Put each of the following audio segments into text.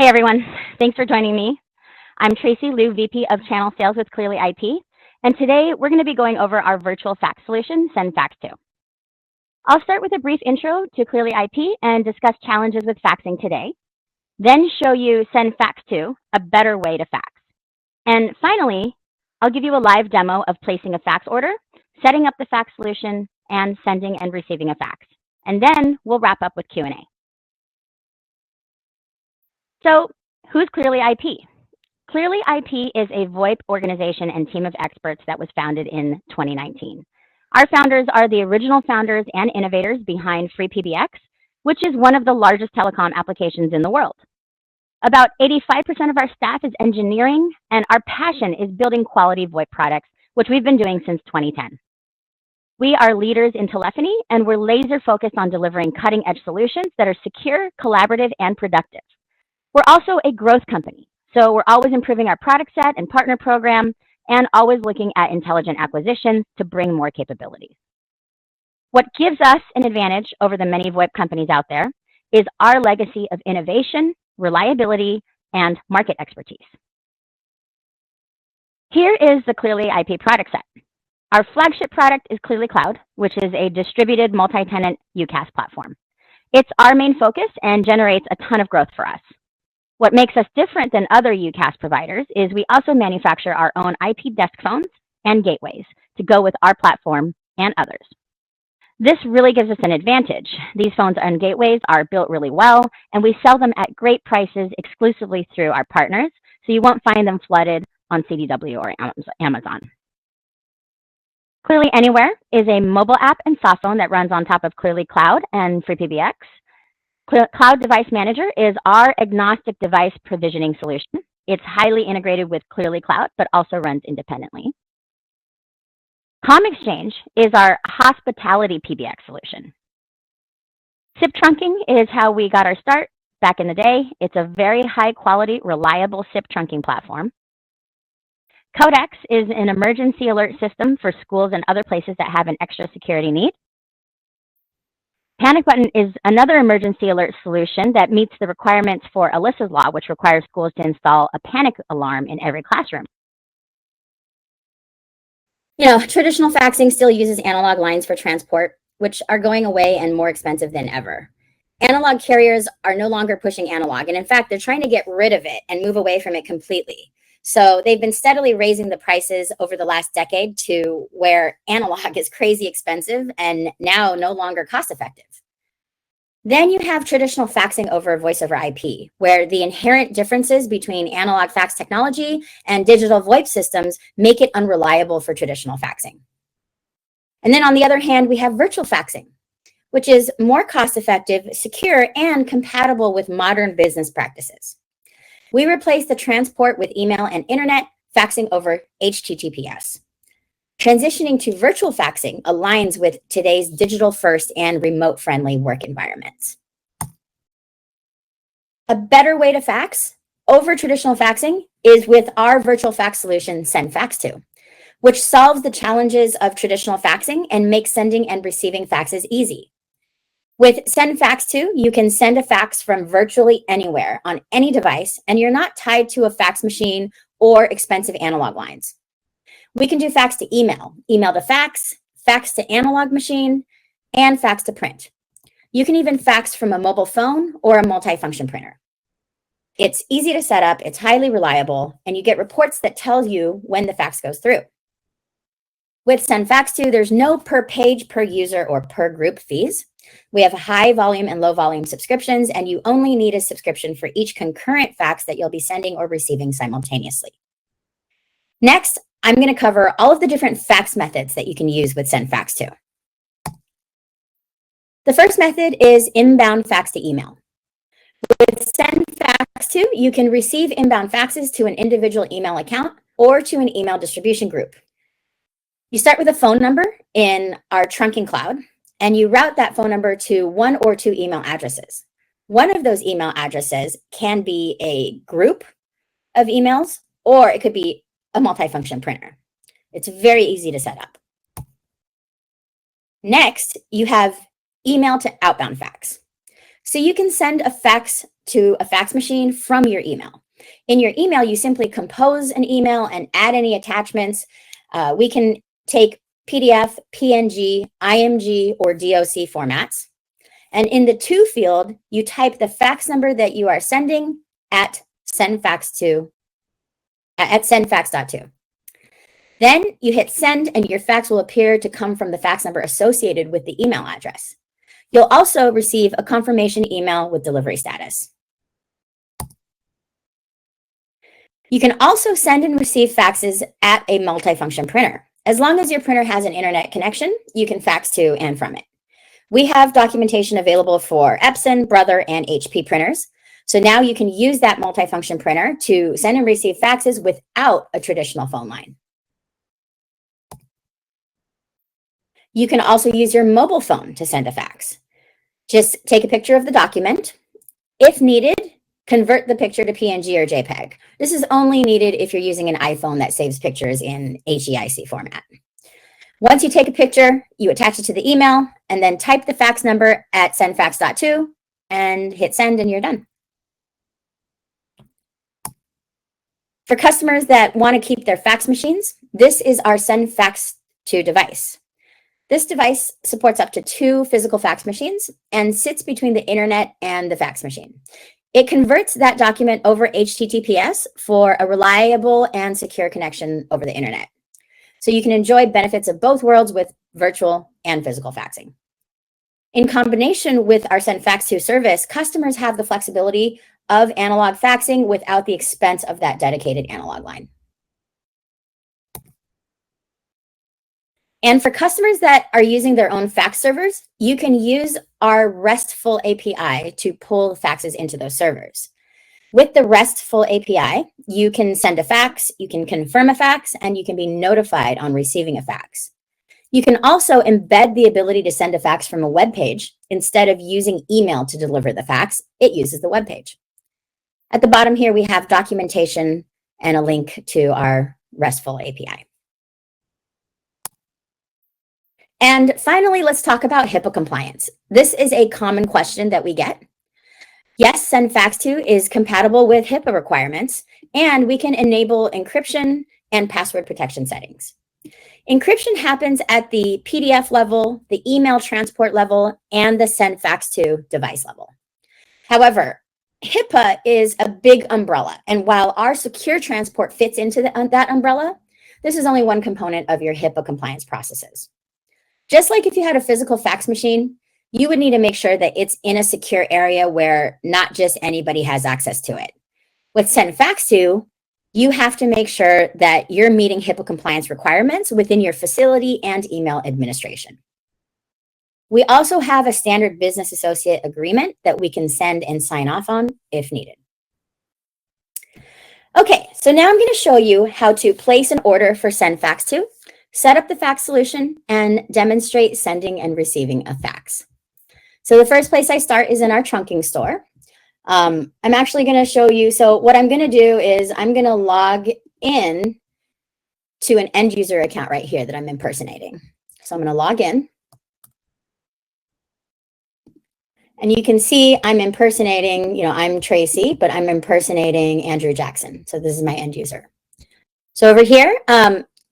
Hey everyone, thanks for joining me. I'm Tracy Liu, VP of Channel Sales with ClearlyIP, and today we're going to be going over our virtual fax solution, SendFax.to. I'll start with a brief intro to ClearlyIP and discuss challenges with faxing today, then show you SendFax.to, a better way to fax. And finally, I'll give you a live demo of placing a fax order, setting up the fax solution, and sending and receiving a fax. And then we'll wrap up with Q&A. So, who's ClearlyIP? ClearlyIP is a VoIP organization and team of experts that was founded in 2019. Our founders are the original founders and innovators behind FreePBX, which is one of the largest telecom applications in the world. About 85% of our staff is engineering, and our passion is building quality VoIP products, which we've been doing since 2010. We are leaders in telephony, and we're laser focused on delivering cutting-edge solutions that are secure, collaborative, and productive. We're also a growth company, so we're always improving our product set and partner program and always looking at intelligent acquisitions to bring more capabilities. What gives us an advantage over the many VoIP companies out there is our legacy of innovation, reliability, and market expertise. Here is the ClearlyIP product set. Our flagship product is Clearly Cloud, which is a distributed multi-tenant UCaaS platform. It's our main focus and generates a ton of growth for us. What makes us different than other UCaaS providers is we also manufacture our own IP desk phones and gateways to go with our platform and others. This really gives us an advantage. These phones and gateways are built really well, and we sell them at great prices exclusively through our partners, so you won't find them flooded on CDW or Amazon. Clearly Anywhere is a mobile app and soft phone that runs on top of Clearly Cloud and FreePBX. Cloud Device Manager is our agnostic device provisioning solution. It's highly integrated with Clearly Cloud, but also runs independently. ComExchange is our hospitality PBX solution. SIP trunking is how we got our start back in the day. It's a very high quality, reliable SIP trunking platform. Codex is an emergency alert system for schools and other places that have an extra security need. Panic Button is another emergency alert solution that meets the requirements for Alyssa's Law, which requires schools to install a panic alarm in every classroom. Traditional faxing still uses analog lines for transport, which are going away and more expensive than ever. Analog carriers are no longer pushing analog, and in fact, they're trying to get rid of it and move away from it completely. So they've been steadily raising the prices over the last decade to where analog is crazy expensive and now no longer cost effective. Then you have traditional faxing over voice over IP, where the inherent differences between analog fax technology and digital VoIP systems make it unreliable for traditional faxing. And then on the other hand, we have virtual faxing, which is more cost effective, secure, and compatible with modern business practices. We replace the transport with email and internet, faxing over HTTPS. Transitioning to virtual faxing aligns with today's digital-first and remote-friendly work environments. A better way to fax over traditional faxing is with our virtual fax solution, SendFax.to, which solves the challenges of traditional faxing and makes sending and receiving faxes easy. With SendFax.to, you can send a fax from virtually anywhere on any device, and you're not tied to a fax machine or expensive analog lines. We can do fax to email, email to fax, fax to analog machine, and fax to print. You can even fax from a mobile phone or a multifunction printer. It's easy to set up, it's highly reliable, and you get reports that tell you when the fax goes through. With SendFax.to, there's no per page, per user, or per group fees. We have high volume and low volume subscriptions, and you only need a subscription for each concurrent fax that you'll be sending or receiving simultaneously. Next, I'm going to cover all of the different fax methods that you can use with SendFax.to. The first method is inbound fax to email. With SendFax.to, you can receive inbound faxes to an individual email account or to an email distribution group. You start with a phone number in our trunking cloud, and you route that phone number to one or two email addresses. One of those email addresses can be a group of emails, or it could be a multifunction printer. It's very easy to set up. Next, you have email to outbound fax. So you can send a fax to a fax machine from your email. In your email, you simply compose an email and add any attachments. We can take PDF, PNG, IMG, or DOC formats. And in the to field, you type the fax number that you are sending at SendFax.to. Then you hit send and your fax will appear to come from the fax number associated with the email address. You'll also receive a confirmation email with delivery status. You can also send and receive faxes at a multifunction printer. As long as your printer has an internet connection, you can fax to and from it. We have documentation available for Epson, Brother, and HP printers. So now you can use that multifunction printer to send and receive faxes without a traditional phone line. You can also use your mobile phone to send a fax. Just take a picture of the document. If needed, convert the picture to PNG or JPEG. This is only needed if you're using an iPhone that saves pictures in HEIC format. Once you take a picture, you attach it to the email and then type the fax number at SendFax.to and hit send and you're done. For customers that want to keep their fax machines, this is our SendFax.to device. This device supports up to 2 physical fax machines and sits between the internet and the fax machine. It converts that document over HTTPS for a reliable and secure connection over the internet. So you can enjoy benefits of both worlds with virtual and physical faxing. In combination with our SendFax.to service, customers have the flexibility of analog faxing without the expense of that dedicated analog line. And for customers that are using their own fax servers, you can use our RESTful API to pull faxes into those servers. With the RESTful API, you can send a fax, you can confirm a fax, and you can be notified on receiving a fax. You can also embed the ability to send a fax from a web page. Instead of using email to deliver the fax, it uses the web page. At the bottom here, we have documentation and a link to our RESTful API. And finally, let's talk about HIPAA compliance. This is a common question that we get. Yes, SendFax.to is compatible with HIPAA requirements, and we can enable encryption and password protection settings. Encryption happens at the PDF level, the email transport level, and the SendFax.to device level. However, HIPAA is a big umbrella, and while our secure transport fits into that umbrella, this is only one component of your HIPAA compliance processes. Just like if you had a physical fax machine, you would need to make sure that it's in a secure area where not just anybody has access to it. With SendFax.to, you have to make sure that you're meeting HIPAA compliance requirements within your facility and email administration. We also have a standard business associate agreement that we can send and sign off on if needed. Okay, so now I'm going to show you how to place an order for SendFax.to, set up the fax solution, and demonstrate sending and receiving a fax. So the first place I start is in our trunking store. I'm actually going to show you, so what I'm going to do is I'm going to log in to an end user account right here that I'm impersonating. So I'm going to log in. And you can see I'm impersonating, I'm Tracy, but I'm impersonating Andrew Jackson. So this is my end user. So over here,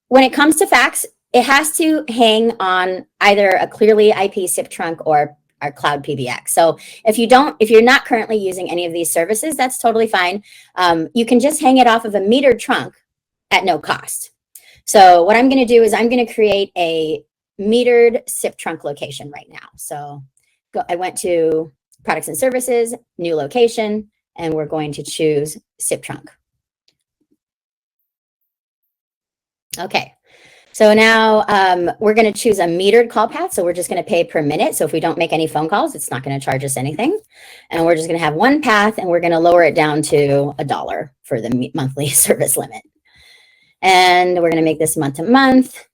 when it comes to fax, it has to hang on either a ClearlyIP SIP trunk or our cloud PBX. So if you're not currently using any of these services, that's totally fine. You can just hang it off of a metered trunk at no cost. So what I'm going to do is I'm going to create a metered SIP trunk location right now. So I went to products and services, new location, and we're going to choose SIP trunk. Okay. So now we're going to choose a metered call path. So we're just going to pay per minute. So if we don't make any phone calls, it's not going to charge us anything. And we're just going to have one path, and we're going to lower it down to $1 for the monthly service limit. And we're going to make this month to month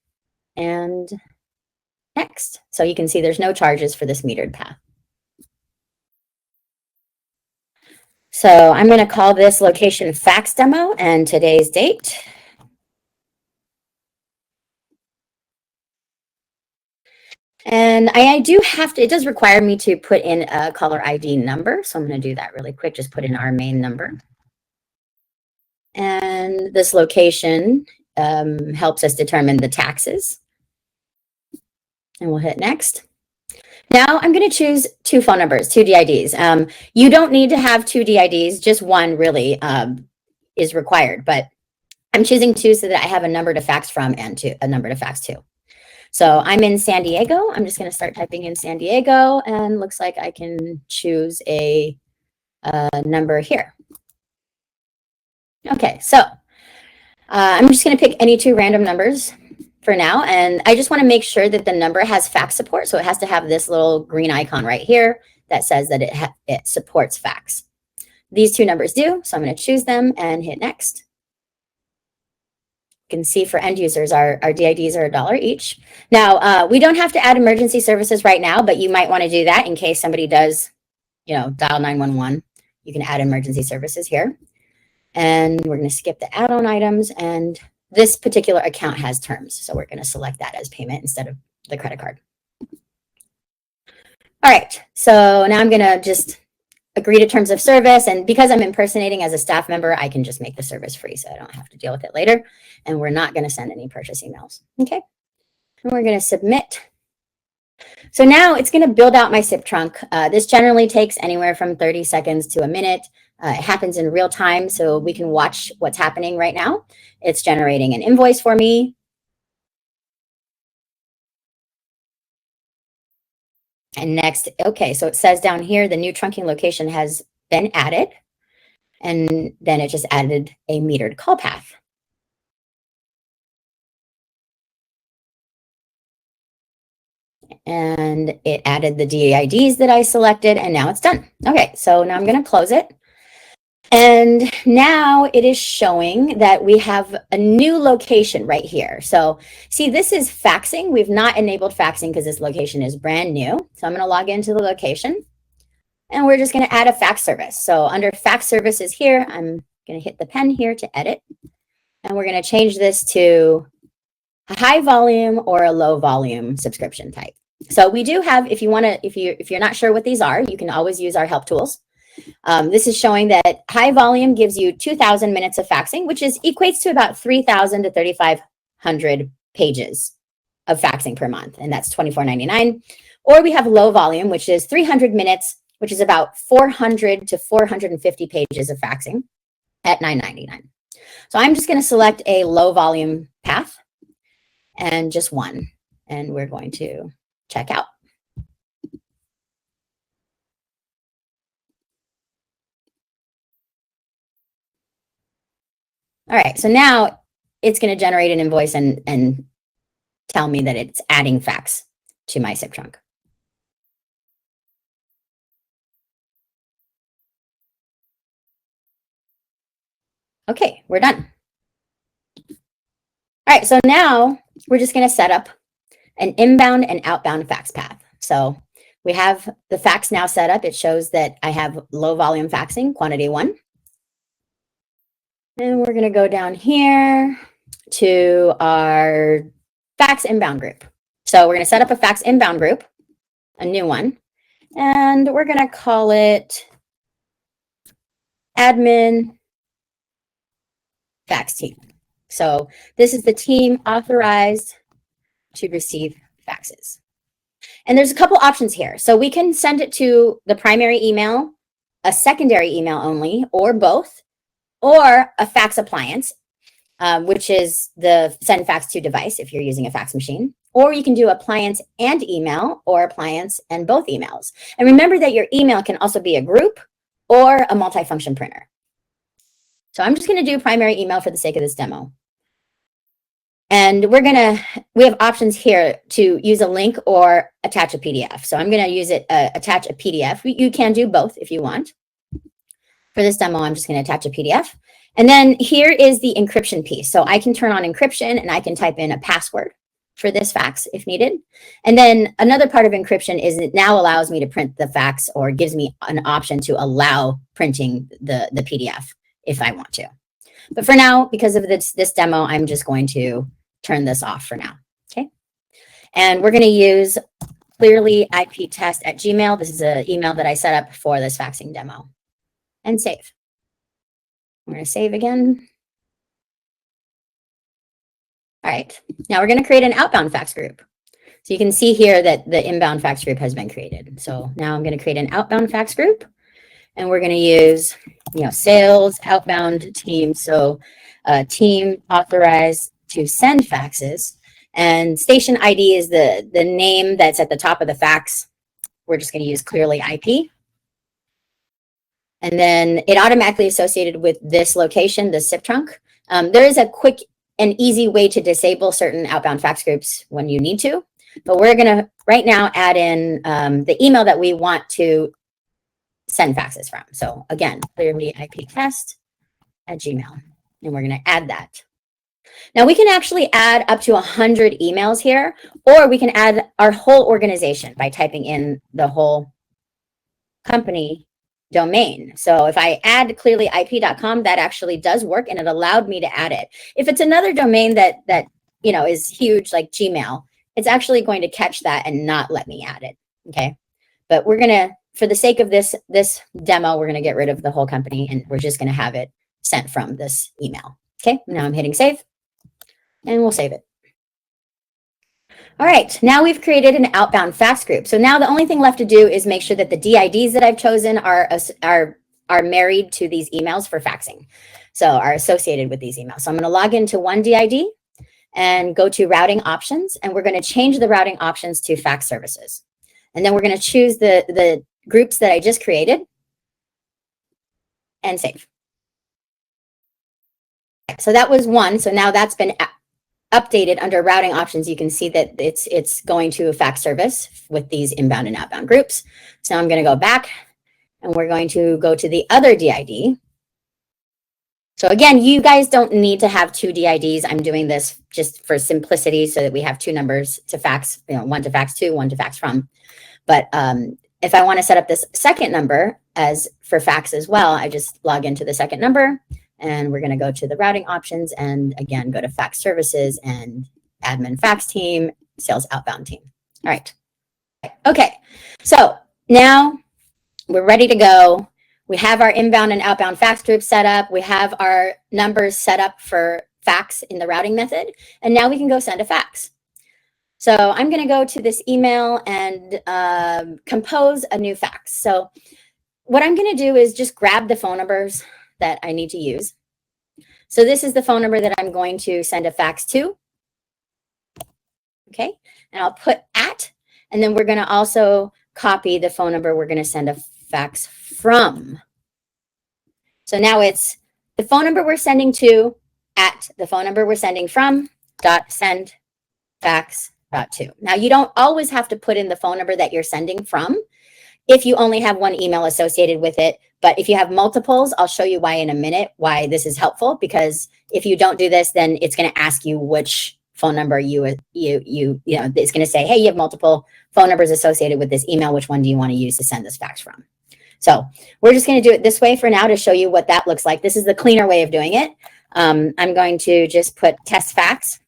and next. So you can see there's no charges for this metered path. So I'm going to call this location fax demo and today's date. And I do have to, it does require me to put in a caller ID number. So I'm going to do that really quick. Just put in our main number. And this location helps us determine the taxes. And we'll hit next. Now I'm going to choose 2 phone numbers, 2 DIDs. You don't need to have 2 DIDs, just one really is required, but I'm choosing 2 so that I have a number to fax from and a number to fax to. So I'm in San Diego. I'm just going to start typing in San Diego, and looks like I can choose a number here. Okay, so I'm just going to pick any 2 random numbers for now, and I just want to make sure that the number has fax support. So it has to have this little green icon right here that says that it supports fax. These 2 numbers do, so I'm going to choose them and hit next. You can see for end users, our DIDs are $1 each. Now, we don't have to add emergency services right now, but you might want to do that in case somebody does, dial 911. You can add emergency services here. And we're going to skip the add-on items, and this particular account has terms. So we're going to select that as payment instead of the credit card. All right, so now I'm going to just agree to terms of service. And because I'm impersonating as a staff member, I can just make the service free so I don't have to deal with it later. And we're not going to send any purchase emails. Okay, and we're going to submit. So now it's going to build out my SIP trunk. This generally takes anywhere from 30 seconds to a minute. It happens in real time, so we can watch what's happening right now. It's generating an invoice for me. And next, okay, so it says down here, the new trunking location has been added. And then it just added a metered call path. And it added the DIDs that I selected, and now it's done. Okay, so now I'm going to close it. And now it is showing that we have a new location right here. So see, this is faxing. We've not enabled faxing because this location is brand new. So I'm going to log into the location, and we're just going to add a fax service. So under fax services here, I'm going to hit the pen here to edit. And we're going to change this to a high volume or a low volume subscription type. So we do have, if you're not sure what these are, you can always use our help tools. This is showing that high volume gives you 2,000 minutes of faxing, which equates to about 3,000 to 3,500 pages of faxing per month, and that's $24.99. Or we have low volume, which is 300 minutes, which is about 400 to 450 pages of faxing at $9.99. So I'm just going to select a low volume path and just one, and we're going to check out. All right, so now it's going to generate an invoice and tell me that it's adding fax to my SIP trunk. Okay, we're done. All right, so now we're just going to set up an inbound and outbound fax path. So we have the fax now set up. It shows that I have low volume faxing, quantity 1. And we're going to go down here to our fax inbound group. So we're going to set up a fax inbound group, a new one, and we're going to call it admin fax team. So this is the team authorized to receive faxes. And there's a couple options here. So we can send it to the primary email, a secondary email only, or both, or a fax appliance, which is the SendFax.to device if you're using a fax machine. Or you can do appliance and email, or appliance and both emails. And remember that your email can also be a group or a multifunction printer. So I'm just going to do primary email for the sake of this demo. And we have options here to use a link or attach a PDF. So I'm going to use attach a PDF. You can do both if you want. For this demo, I'm just going to attach a PDF. And then here is the encryption piece. So I can turn on encryption and I can type in a password for this fax if needed. And then another part of encryption is it now allows me to print the fax, or gives me an option to allow printing the PDF if I want to. But for now, because of this demo, I'm just going to turn this off for now. Okay. And we're going to use ClearlyIP@gmail. This is an email that I set up for this faxing demo. And save. I'm going to save again. All right, now we're going to create an outbound fax group. So you can see here that the inbound fax group has been created. So now I'm going to create an outbound fax group, and we're going to use, sales outbound team. So team authorized to send faxes, and station ID is the name that's at the top of the fax. We're just going to use ClearlyIP. And then it automatically associated with this location, the SIP trunk. There is a quick and easy way to disable certain outbound fax groups when you need to, but we're going to right now add in the email that we want to send faxes from. So again, ClearlyIP@gmail, and we're going to add that. Now we can actually add up to 100 emails here, or we can add our whole organization by typing in the whole company domain. So if I add ClearlyIP.com, that actually does work, and it allowed me to add it. If it's another domain that is huge, like Gmail, it's actually going to catch that and not let me add it. Okay, but we're gonna, for the sake of this demo, we're gonna get rid of the whole company, and we're just gonna have it sent from this email. Okay, now I'm hitting save, and we'll save it. All right, now we've created an outbound fax group. So now the only thing left to do is make sure that the DIDs that I've chosen are married to these emails for faxing. So are associated with these emails. So I'm going to log into one DID and go to routing options, and we're going to change the routing options to fax services. And then we're going to choose the groups that I just created and save. So that was one. So now that's been updated under routing options. You can see that it's going to a fax service with these inbound and outbound groups. So I'm going to go back, and we're going to go to the other DID. So again, you guys don't need to have two DIDs. I'm doing this just for simplicity so that we have two numbers to fax, one to fax to, one to fax from. But if I want to set up this second number as for fax as well, I just log into the second number, and we're going to go to the routing options, and again, go to fax services and admin fax team, sales outbound team. All right. Okay. So now we're ready to go. We have our inbound and outbound fax group set up. We have our numbers set up for fax in the routing method. And now we can go send a fax. So I'm going to go to this email and compose a new fax. So what I'm going to do is just grab the phone numbers that I need to use. So this is the phone number that I'm going to send a fax to. Okay, and I'll put @ and then we're going to also copy the phone number we're going to send a fax from. So now it's the phone number we're sending to @ the phone number we're sending from .sendFax.to. Now you don't always have to put in the phone number that you're sending from if you only have one email associated with it. But if you have multiples, I'll show you why in a minute, why this is helpful, because if you don't do this, then it's going to ask you which phone number it's going to say, hey, you have multiple phone numbers associated with this email. Which one do you want to use to send this fax from? So we're just going to do it this way for now to show you what that looks like. This is the cleaner way of doing it. I'm going to just put test fax.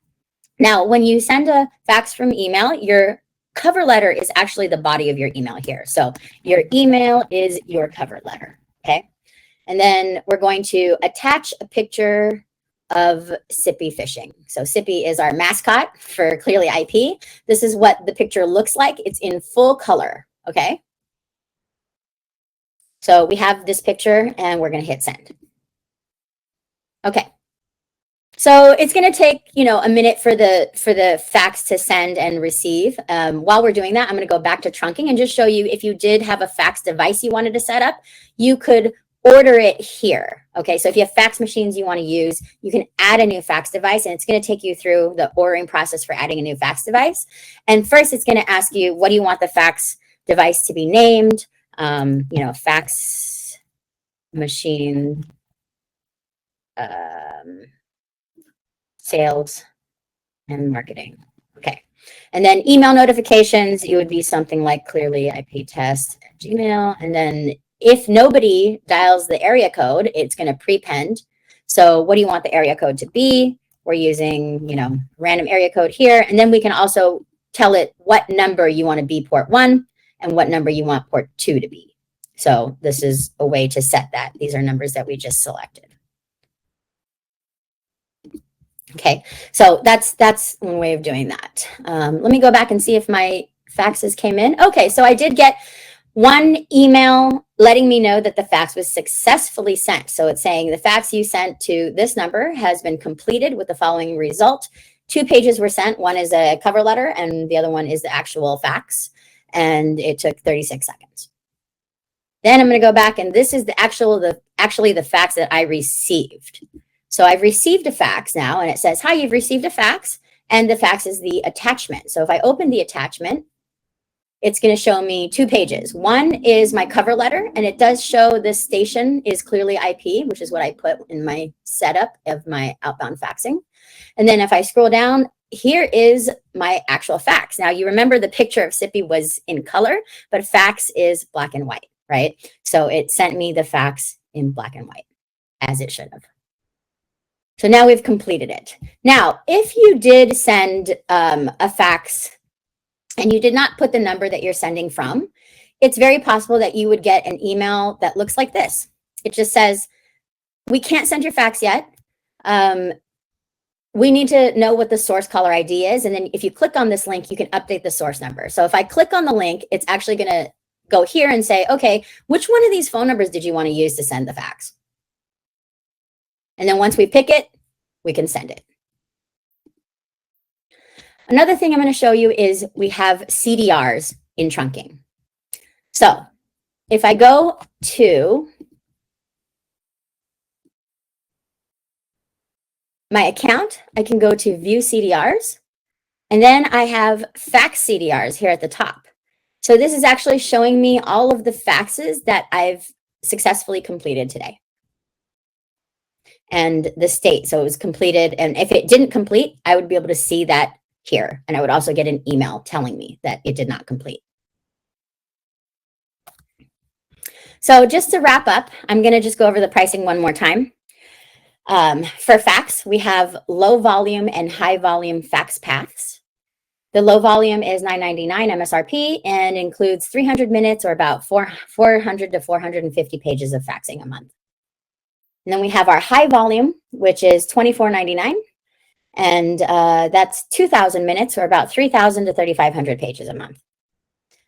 Now, when you send a fax from email, your cover letter is actually the body of your email here. So your email is your cover letter. Okay. And then we're going to attach a picture of Sippy fishing. So Sippy is our mascot for ClearlyIP. This is what the picture looks like. It's in full color. Okay. So we have this picture, and we're going to hit send. Okay. So it's going to take, a minute for the fax to send and receive. While we're doing that, I'm going to go back to trunking and just show you, if you did have a fax device you wanted to set up, you could order it here. Okay, so if you have fax machines you want to use, you can add a new fax device, and it's going to take you through the ordering process for adding a new fax device. And first, it's going to ask you, what do you want the fax device to be named? Fax machine sales and marketing. Okay. And then email notifications, it would be something like ClearlyIP test at Gmail. And then if nobody dials the area code, it's going to prepend. So what do you want the area code to be? We're using, random area code here. And then we can also tell it what number you want to be port 1 and what number you want port 2 to be. So this is a way to set that. These are numbers that we just selected. Okay, so that's one way of doing that. Let me go back and see if my faxes came in. Okay, so I did get one email letting me know that the fax was successfully sent. So it's saying the fax you sent to this number has been completed with the following result. 2 pages were sent. One is a cover letter and the other one is the actual fax. And it took 36 seconds. Then I'm going to go back and this is actually the fax that I received. So I've received a fax now and it says, hi, you've received a fax. And the fax is the attachment. So if I open the attachment, it's going to show me 2 pages. One is my cover letter, and it does show this station is ClearlyIP, which is what I put in my setup of my outbound faxing. And then if I scroll down, here is my actual fax. Now, you remember the picture of Sippy was in color, but fax is black and white, right? So it sent me the fax in black and white, as it should have. So now we've completed it. Now, if you did send a fax and you did not put the number that you're sending from, it's very possible that you would get an email that looks like this. It just says, we can't send your fax yet. We need to know what the source caller ID is. And then if you click on this link, you can update the source number. So if I click on the link, it's actually going to go here and say, okay, which one of these phone numbers did you want to use to send the fax? And then once we pick it, we can send it. Another thing I'm going to show you is we have CDRs in trunking. So if I go to my account, I can go to view CDRs, and then I have fax CDRs here at the top. So this is actually showing me all of the faxes that I've successfully completed today. And the state, so it was completed. And if it didn't complete, I would be able to see that here. And I would also get an email telling me that it did not complete. So just to wrap up, I'm going to just go over the pricing one more time. For fax, we have low volume and high volume fax paths. The low volume is $9.99 MSRP and includes 300 minutes or about 400 to 450 pages of faxing a month. And then we have our high volume, which is $24.99. And that's 2,000 minutes or about 3,000 to 3,500 pages a month.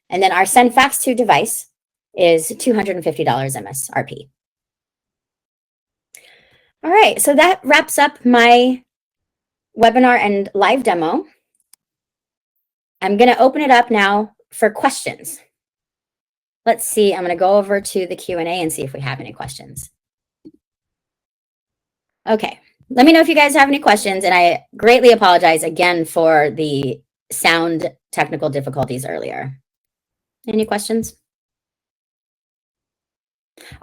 And then our SendFax.to device is $250 MSRP. All right, so that wraps up my webinar and live demo. I'm going to open it up now for questions. Let's see, I'm going to go over to the Q&A and see if we have any questions. Okay, let me know if you guys have any questions, and I greatly apologize again for the sound technical difficulties earlier. Any questions?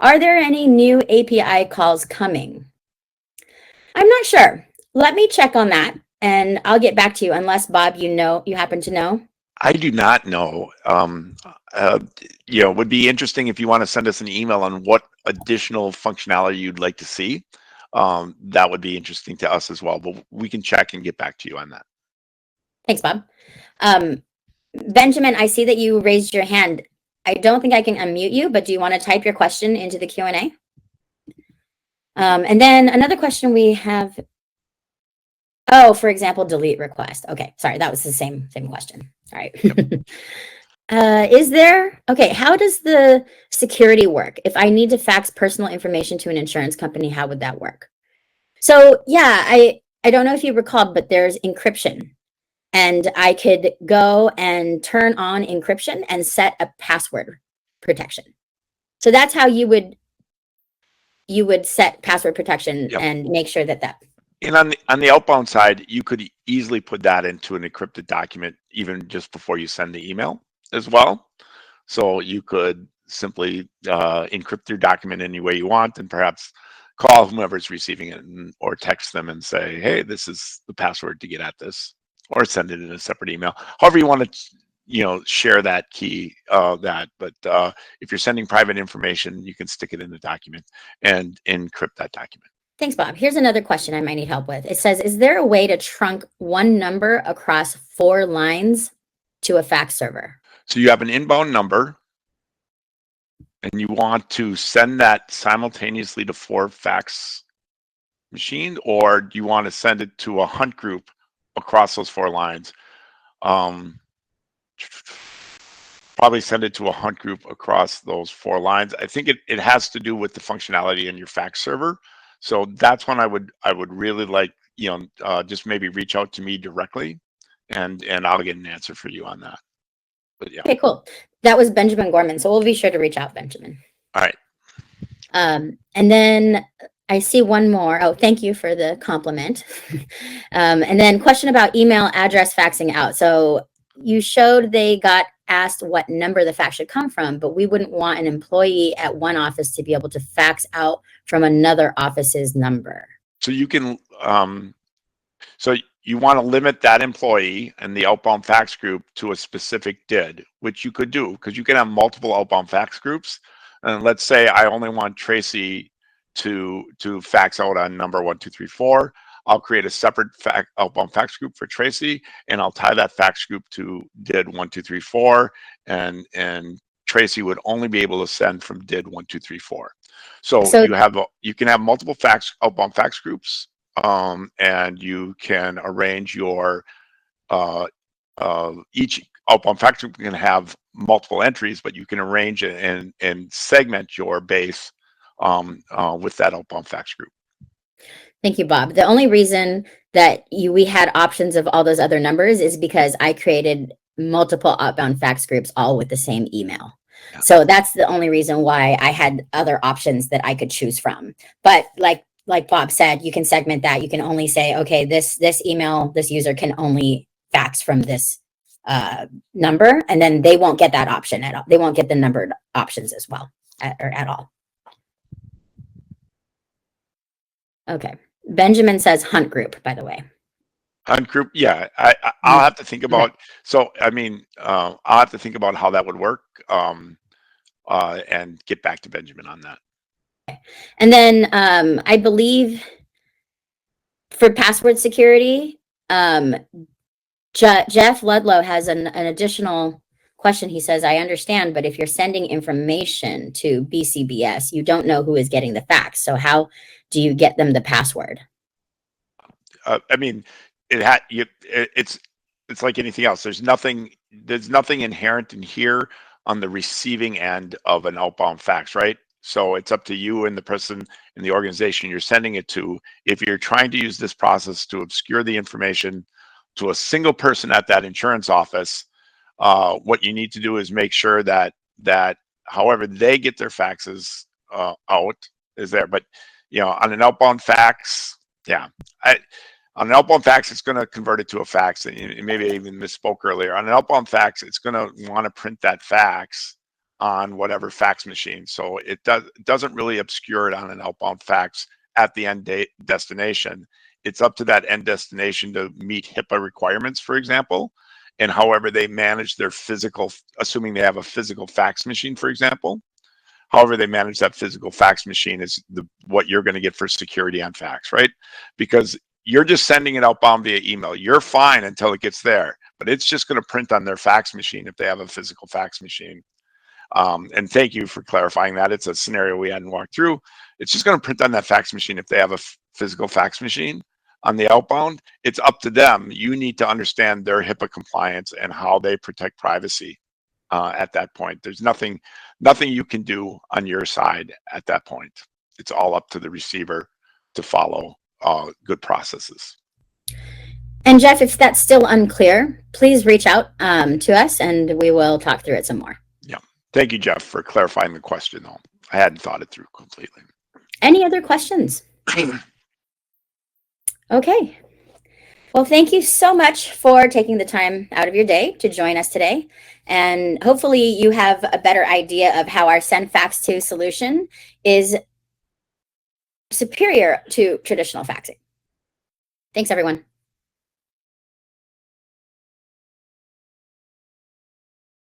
Are there any new API calls coming? I'm not sure. Let me check on that, and I'll get back to you unless, Bob, you happen to know? I do not know. It would be interesting if you want to send us an email on what additional functionality you'd like to see. That would be interesting to us as well, but we can check and get back to you on that. Thanks, Bob. Benjamin, I see that you raised your hand. I don't think I can unmute you, but do you want to type your question into the Q&A? And then another question we have, oh, for example, delete request. Okay, sorry, that was the same question. All right. How does the security work? If I need to fax personal information to an insurance company, how would that work? So yeah, I don't know if you recall, but there's encryption. And I could go and turn on encryption and set a password protection. So that's how you would set password protection. Yep. And make sure that. And on the outbound side, you could easily put that into an encrypted document even just before you send the email as well. So you could simply encrypt your document any way you want, and perhaps call whomever's receiving it or text them and say, hey, this is the password to get at this, or send it in a separate email. However you want to share that key, but if you're sending private information, you can stick it in the document and encrypt that document. Thanks, Bob. Here's another question I might need help with. It says, is there a way to trunk one number across 4 lines to a fax server? So you have an inbound number and you want to send that simultaneously to 4 fax machines, or do you want to send it to a hunt group across those 4 lines? Probably send it to a hunt group across those 4 lines. I think it has to do with the functionality in your fax server. So that's when I would really like, just maybe reach out to me directly, and I'll get an answer for you on that. But yeah. Okay, cool. That was Benjamin Gorman. So we'll be sure to reach out, Benjamin. All right. And then I see one more. Oh, thank you for the compliment. And then question about email address faxing out. So you showed they got asked what number the fax should come from, but we wouldn't want an employee at one office to be able to fax out from another office's number. So you can, so you want to limit that employee and the outbound fax group to a specific DID, which you could do because you can have multiple outbound fax groups. And let's say I only want Tracy to fax out on number 1234. I'll create a separate outbound fax group for Tracy, and I'll tie that fax group to DID 1234, and Tracy would only be able to send from DID 1234. So you can have multiple outbound fax groups, and you can arrange your each outbound fax group can have multiple entries, but you can arrange it and segment your base with that outbound fax group. Thank you, Bob. The only reason that we had options of all those other numbers is because I created multiple outbound fax groups all with the same email. Yeah. So that's the only reason why I had other options that I could choose from. But like Bob said, you can segment that. You can only say, okay, this email, this user can only fax from this number, and then they won't get that option at all. They won't get the numbered options as well, at all. Okay. Benjamin says hunt group, by the way. Hunt group, yeah. I'll have to think about. So I mean, I'll have to think about how that would work, and get back to Benjamin on that. Okay. And then I believe for password security, Jeff Ludlow has an additional question. He says, I understand, but if you're sending information to BCBS, you don't know who is getting the fax. So how do you get them the password? I mean, it's like anything else. There's nothing inherent in here on the receiving end of an outbound fax, right? So it's up to you and the person in the organization you're sending it to. If you're trying to use this process to obscure the information to a single person at that insurance office, what you need to do is make sure that however they get their faxes out is there. But on an outbound fax, yeah, on an outbound fax, it's going to convert it to a fax. And maybe I even misspoke earlier. On an outbound fax, it's going to want to print that fax on whatever fax machine. So it doesn't really obscure it on an outbound fax at the end destination. It's up to that end destination to meet HIPAA requirements, for example, and however they manage their physical, assuming they have a physical fax machine, for example, however they manage that physical fax machine is what you're going to get for security on fax, right? Because you're just sending it outbound via email. You're fine until it gets there, but it's just going to print on their fax machine if they have a physical fax machine. And thank you for clarifying that. It's a scenario we hadn't walked through. It's just going to print on that fax machine if they have a physical fax machine. On the outbound, it's up to them. You need to understand their HIPAA compliance and how they protect privacy at that point. There's nothing you can do on your side at that point. It's all up to the receiver to follow good processes. And Jeff, if that's still unclear, please reach out to us and we will talk through it some more. Yeah. Thank you, Jeff, for clarifying the question, though. I hadn't thought it through completely. Any other questions? Okay. Well, thank you so much for taking the time out of your day to join us today. And hopefully you have a better idea of how our SendFax.to solution is superior to traditional faxing. Thanks, everyone.